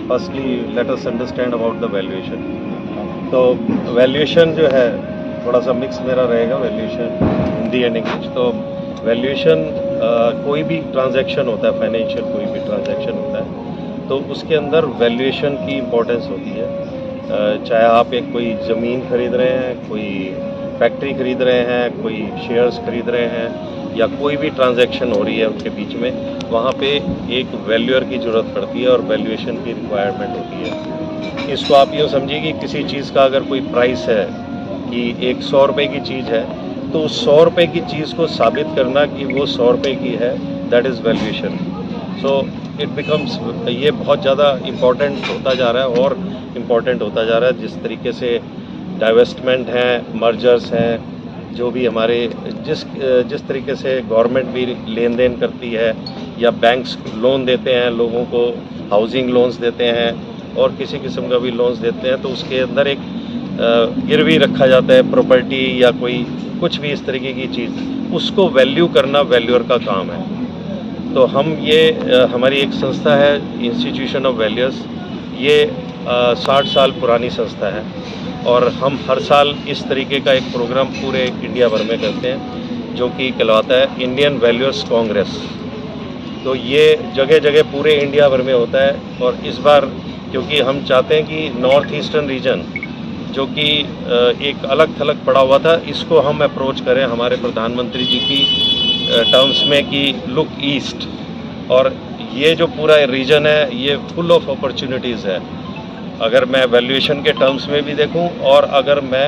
Firstly let us understand about the valuation. तो valuation जो है थोड़ा सा मिक्स मेरा रहेगा, वैल्यूएशन हिंदी एंड इंग्लिश। तो वैल्यूएशन कोई भी ट्रांजैक्शन होता है, फाइनेंशियल कोई भी ट्रांजैक्शन होता है, तो उसके अंदर वैल्यूएशन की इम्पोर्टेंस होती है। चाहे आप एक कोई ज़मीन खरीद रहे हैं, कोई फैक्ट्री खरीद रहे हैं, कोई शेयर्स खरीद रहे हैं, या कोई भी ट्रांजैक्शन हो रही है उनके बीच में, वहाँ पे एक वैल्यूअर की ज़रूरत पड़ती है और वैल्यूएशन की रिक्वायरमेंट होती है। इसको आप यूँ समझिए कि किसी चीज़ का अगर कोई प्राइस है कि एक 100 रुपये की चीज़ है, तो उस 100 रुपये की चीज़ को साबित करना कि वो 100 रुपये की है, that is valuation. So it becomes, ये बहुत ज़्यादा इम्पॉर्टेंट होता जा रहा है और इम्पॉर्टेंट होता जा रहा है। जिस तरीके से डाइवेस्टमेंट हैं, मर्जर्स हैं, जो भी हमारे जिस तरीके से गवर्नमेंट भी लेन देन करती है, या बैंक्स लोन देते हैं लोगों को, हाउसिंग लोन्स देते हैं और किसी किस्म का भी लोन्स देते हैं, तो उसके अंदर एक गिरवी रखा जाता है प्रॉपर्टी या कोई कुछ भी इस तरीके की चीज़, उसको वैल्यू करना वैल्यूअर का काम है। तो हम ये हमारी एक संस्था है इंस्टीट्यूशन ऑफ वैल्यूअर्स, ये 60 साल पुरानी संस्था है और हम हर साल इस तरीके का एक प्रोग्राम पूरे इंडिया भर में करते हैं जो कि कहलाता है इंडियन वैल्यूअर्स कांग्रेस। तो ये जगह जगह पूरे इंडिया भर में होता है और इस बार क्योंकि हम चाहते हैं कि नॉर्थ ईस्टर्न रीजन जो कि एक अलग थलग पड़ा हुआ था, इसको हम अप्रोच करें हमारे प्रधानमंत्री जी की टर्म्स में कि लुक ईस्ट। और ये जो पूरा रीजन है ये फुल ऑफ अपॉर्चुनिटीज़ है, अगर मैं वैल्यूएशन के टर्म्स में भी देखूं और अगर मैं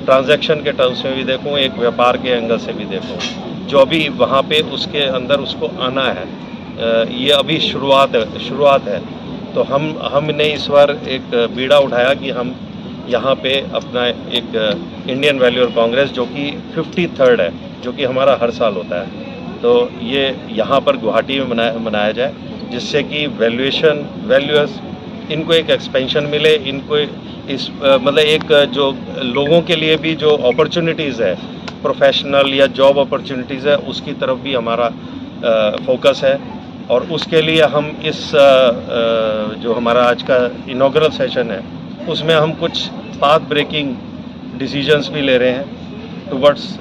ट्रांजैक्शन के टर्म्स में भी देखूं, एक व्यापार के एंगल से भी देखूं, जो अभी वहाँ पे उसके अंदर उसको आना है, ये अभी शुरुआत है। तो हमने इस बार एक बीड़ा उठाया कि हम यहाँ पे अपना एक इंडियन वैल्यूअर कांग्रेस जो कि 53rd है, जो कि हमारा हर साल होता है, तो ये यहाँ पर गुवाहाटी में मनाया जाए, जिससे कि वैल्यूअर्स इनको एक एक्सपेंशन मिले, इनको इस मतलब एक जो लोगों के लिए भी जो अपॉर्चुनिटीज़ है, प्रोफेशनल या जॉब अपॉर्चुनिटीज़ है, उसकी तरफ भी हमारा फोकस है। और उसके लिए हम इस जो हमारा आज का इनॉग्रल सेशन है उसमें हम कुछ पाथ ब्रेकिंग डिसीजंस भी ले रहे हैं टुवर्ड्स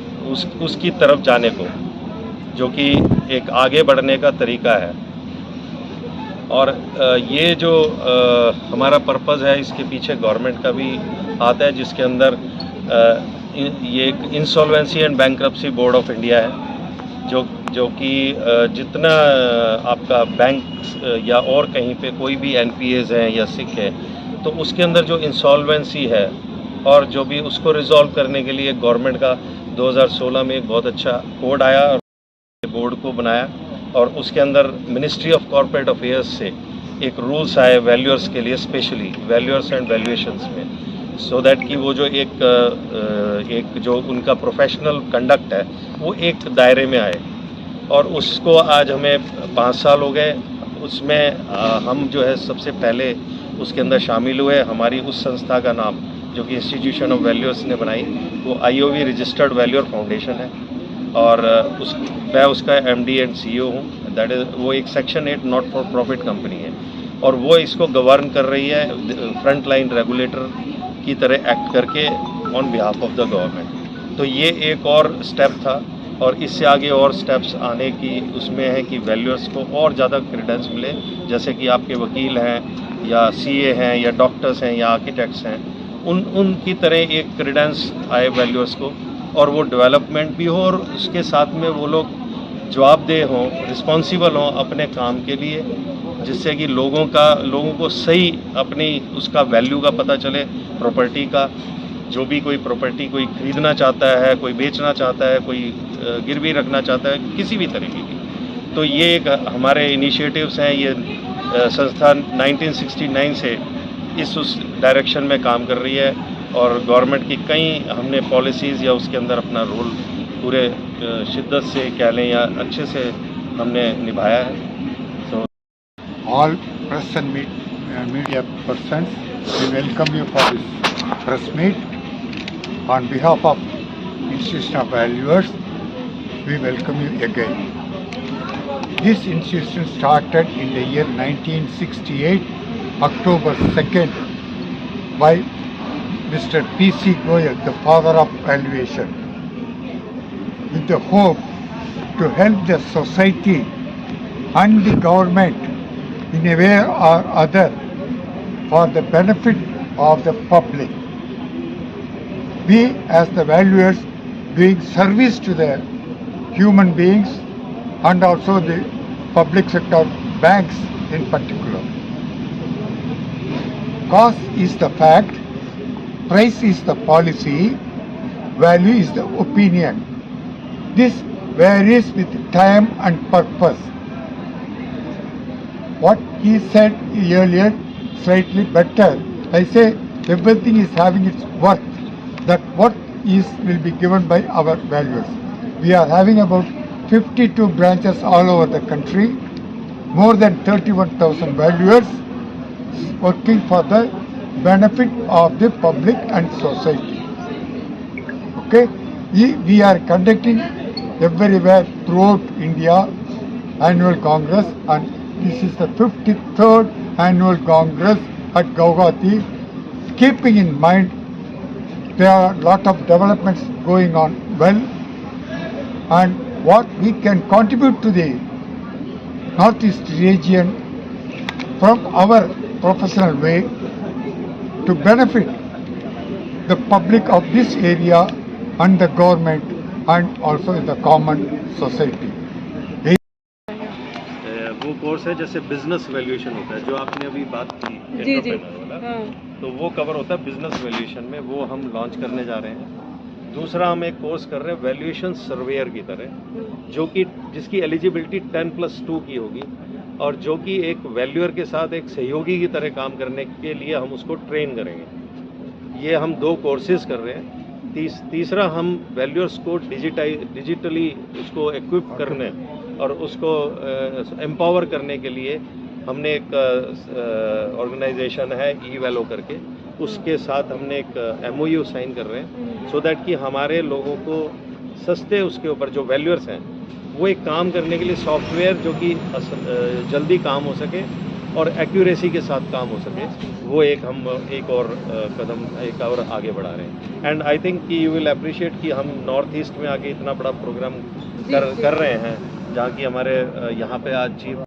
उसकी तरफ जाने को, जो कि एक आगे बढ़ने का तरीका है। और ये जो हमारा पर्पज़ है, इसके पीछे गवर्नमेंट का भी हाथ है, जिसके अंदर ये एक insolvency and bankruptcy board of India है, जो कि जितना आपका बैंक या और कहीं पे कोई भी एनपीएज हैं या सिक है, तो उसके अंदर जो इंसॉल्वेंसी है और जो भी उसको रिजॉल्व करने के लिए गवर्नमेंट का 2016 में एक बहुत अच्छा कोड आया और बोर्ड को बनाया, और उसके अंदर मिनिस्ट्री ऑफ कॉर्पोरेट अफेयर्स से एक रूल्स आए वैल्यूअर्स के लिए, स्पेशली वैल्यूअर्स एंड वैल्यूएशंस में, सो दैट कि वो जो एक जो उनका प्रोफेशनल कंडक्ट है वो एक दायरे में आए। और उसको आज हमें 5 साल हो गए, उसमें हम जो है सबसे पहले उसके अंदर शामिल हुए। हमारी उस संस्था का नाम जो कि इंस्टीट्यूशन ऑफ वैल्यूअर्स ने बनाई, वो IOV रजिस्टर्ड वैल्यूअर फाउंडेशन है, और मैं उसका MD एंड CEO हूँ। दैट इज़ वो एक section 8 not for profit company है, और वो इसको गवर्न कर रही है फ्रंट लाइन रेगुलेटर की तरह एक्ट करके on behalf of the government. तो ये एक और स्टेप था, और इससे आगे और स्टेप्स आने की उसमें है कि वैल्यूअर्स को और ज़्यादा क्रेडेंस मिले, जैसे कि आपके वकील हैं या CA हैं या डॉक्टर्स हैं या आर्किटेक्ट्स हैं, उनकी तरह एक क्रेडेंस आए वैल्यूअर्स को, और वो डेवलपमेंट भी हो और उसके साथ में वो लोग जवाबदेह हों, रिस्पॉन्सिबल हों अपने काम के लिए, जिससे कि लोगों को सही अपनी उसका वैल्यू का पता चले, प्रॉपर्टी का। जो भी कोई प्रॉपर्टी कोई खरीदना चाहता है, कोई बेचना चाहता है, कोई गिरवी रखना चाहता है, किसी भी तरीके की, तो ये एक हमारे इनिशिएटिव्स हैं। ये संस्था 1969 से उस डायरेक्शन में काम कर रही है, और गवर्नमेंट की कई हमने पॉलिसीज़ या उसके अंदर अपना रोल पूरे शिद्दत से कह लें या अच्छे से हमने निभाया है। So all press and media persons, we welcome you for this press meet. On behalf of Institution of Valuers, we welcome you again. This institution started in the year 1968 October 2nd by Mr. P.C. Goyal, the father of valuation, with the hope to help the society and the government in a way or other for the benefit of the public. We as the valuers doing service to the human beings and also the public sector banks in particular. Cost is the fact, price is the policy, value is the opinion. This varies with time and purpose. What he said earlier, slightly better. I say everything is having its worth. That worth will be given by our valuers. We are having about 52 branches all over the country, more than 31,000 valuers working for the benefit of the public and society. Okay, we are conducting everywhere throughout India annual congress, and this is the 53rd annual congress at Guwahati. Keeping in mind there are a lot of developments going on well, and what we can contribute to the Northeast region from our professional way to benefit the public of this area and the government and also in the common society. वो course है जैसे business valuation होता है, जो आपने अभी बात की एंटरप्रेन्योर वाला, तो वो कवर होता है बिजनेस वैल्यूएशन में, वो हम लॉन्च करने जा रहे हैं। दूसरा हम एक कोर्स कर रहे हैं वैल्यूएशन सर्वेयर की तरह, जो कि जिसकी एलिजिबिलिटी 10+2 की होगी और जो कि एक वैल्यूअर के साथ एक सहयोगी की तरह काम करने के लिए हम उसको ट्रेन करेंगे। ये हम 2 कोर्सेज कर रहे हैं। तीसरा हम वैल्यूअर्स को डिजिटली उसको इक्विप करने और उसको एम्पावर करने के लिए हमने एक ऑर्गेनाइजेशन है ई-वैलो करके, उसके साथ हमने एक MOU साइन कर रहे हैं, सो दैट कि हमारे लोगों को सस्ते उसके ऊपर जो वैल्यूअर्स हैं वो एक काम करने के लिए सॉफ्टवेयर जो कि जल्दी काम हो सके और एक्यूरेसी के साथ काम हो सके, वो हम एक और कदम आगे बढ़ा रहे हैं। एंड आई थिंक कि यू विल अप्रिशिएट कि हम नॉर्थ ईस्ट में आके इतना बड़ा प्रोग्राम कर रहे हैं, जहाँ की हमारे यहाँ पे आज चीफ